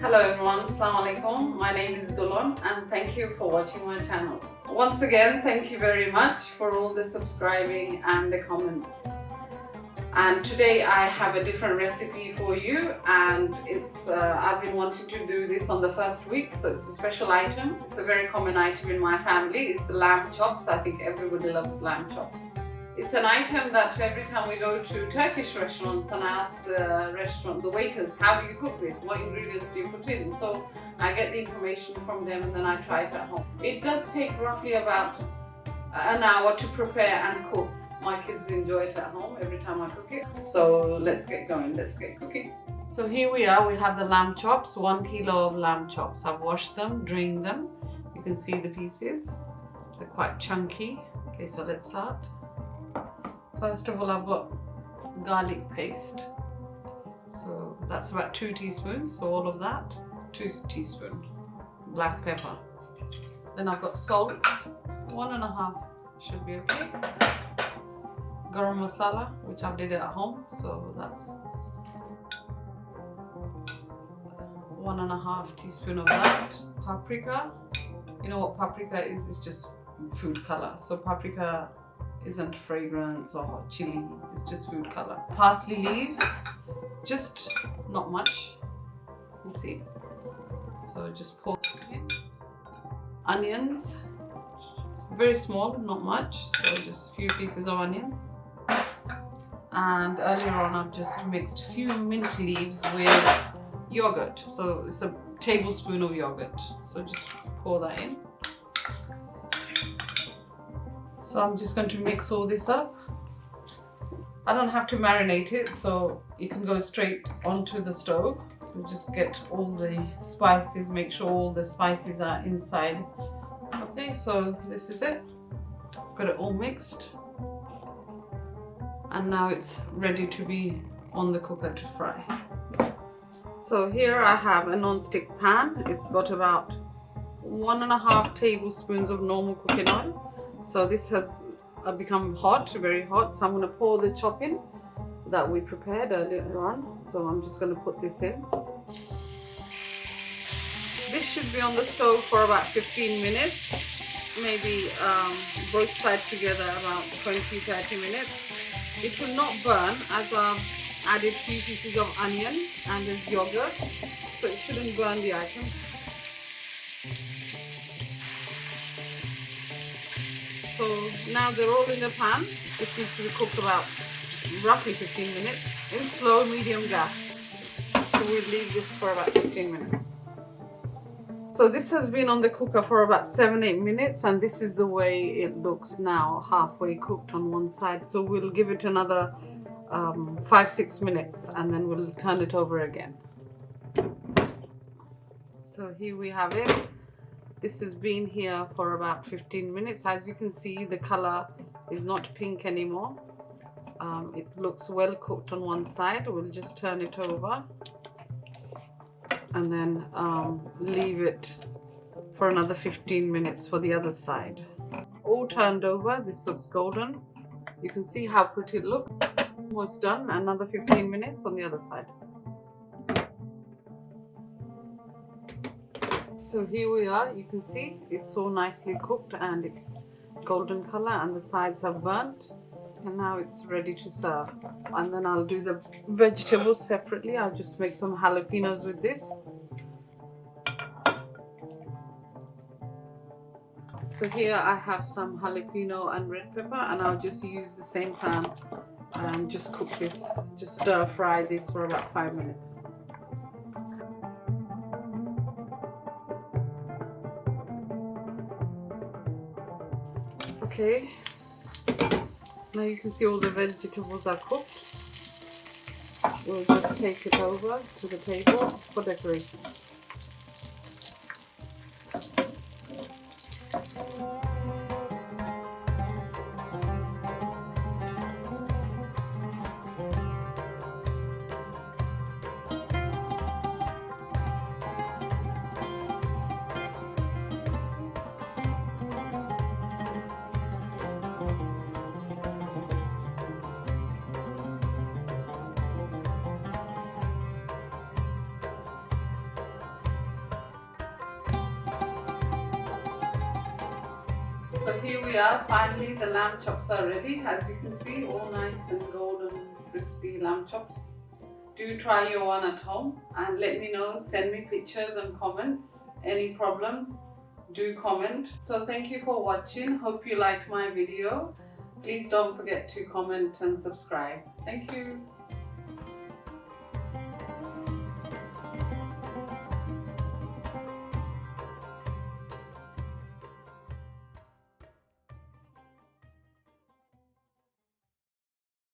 Hello everyone, Assalamu alaikum. My name is Dolon and thank you for watching my channel. Once again, thank you very much for all the subscribing and the comments. And today I have a different recipe for you, and it's I've been wanting to do this on the first week, so it's a special item. It's a very common item in my family. It's lamb chops. I think everybody loves lamb chops. It's an item that every time we go to Turkish restaurants and I ask the waiters, how do you cook this? What ingredients do you put in? So I get the information from them and then I try it at home. It does take roughly about an hour to prepare and cook. My kids enjoy it at home every time I cook it. So let's get going, let's get cooking. So here we are, we have the lamb chops, 1 kilo of lamb chops. I've washed them, drained them. You can see the pieces. They're quite chunky. Okay, so let's start. First of all, I've got garlic paste. So that's about 2 teaspoons, so all of that, 2 teaspoons. Black pepper. Then I've got salt, 1.5 should be okay. Gharam Masala, which I've did it at home, so that's 1.5 teaspoon of that. Paprika, you know what paprika is? It's just food color. So paprika isn't fragrance or chili, it's just food color. Parsley leaves, just not much, you see. So just pour it in. Onions, very small, not much, so just a few pieces of onion. And earlier on I've just mixed a few mint leaves with yogurt. So it's a tablespoon of yogurt. So just pour that in. So I'm just going to mix all this up. I don't have to marinate it, so you can go straight onto the stove. You just get all the spices, make sure all the spices are inside. Okay, so this is it. Got it all mixed. And now it's ready to be on the cooker to fry. So here I have a non-stick pan. It's got about 1.5 tablespoons of normal cooking oil. So this has become hot, very hot. So I'm going to pour the chop in that we prepared earlier on. So I'm just going to put this in. This should be on the stove for about 15 minutes. Maybe both sides together about 20-30 minutes. It will not burn as I've added 3 pieces of onion and there's yogurt, so it shouldn't burn the item. So now they're all in the pan. This needs to be cooked about roughly 15 minutes in slow medium gas. So we'll leave this for about 15 minutes. So this has been on the cooker for about 7-8 minutes, and this is the way it looks now, halfway cooked on one side. So we'll give it another 5-6 minutes and then we'll turn it over again. So here we have it. This has been here for about 15 minutes. As you can see, the color is not pink anymore. It looks well cooked on one side. We'll just turn it over and then leave it for another 15 minutes for the other side. All turned over. This looks golden. You can see how pretty it looks. Almost done. Another 15 minutes on the other side. So here we are. You can see it's all nicely cooked and it's golden color and the sides are burnt. And now it's ready to serve. And then I'll do the vegetables separately. I'll just make some jalapenos with this. So here I have some jalapeno and red pepper, and I'll just use the same pan and just cook this, just stir fry this for about 5 minutes. Okay. Now you can see all the vegetables are cooked. We'll just take it over to the table for decoration. So here we are, finally the lamb chops are ready. As you can see, all nice and golden crispy lamb chops. Do try your one at home and let me know, send me pictures and comments. Any problems, do comment. So thank you for watching. Hope you liked my video. Please don't forget to comment and subscribe. Thank you.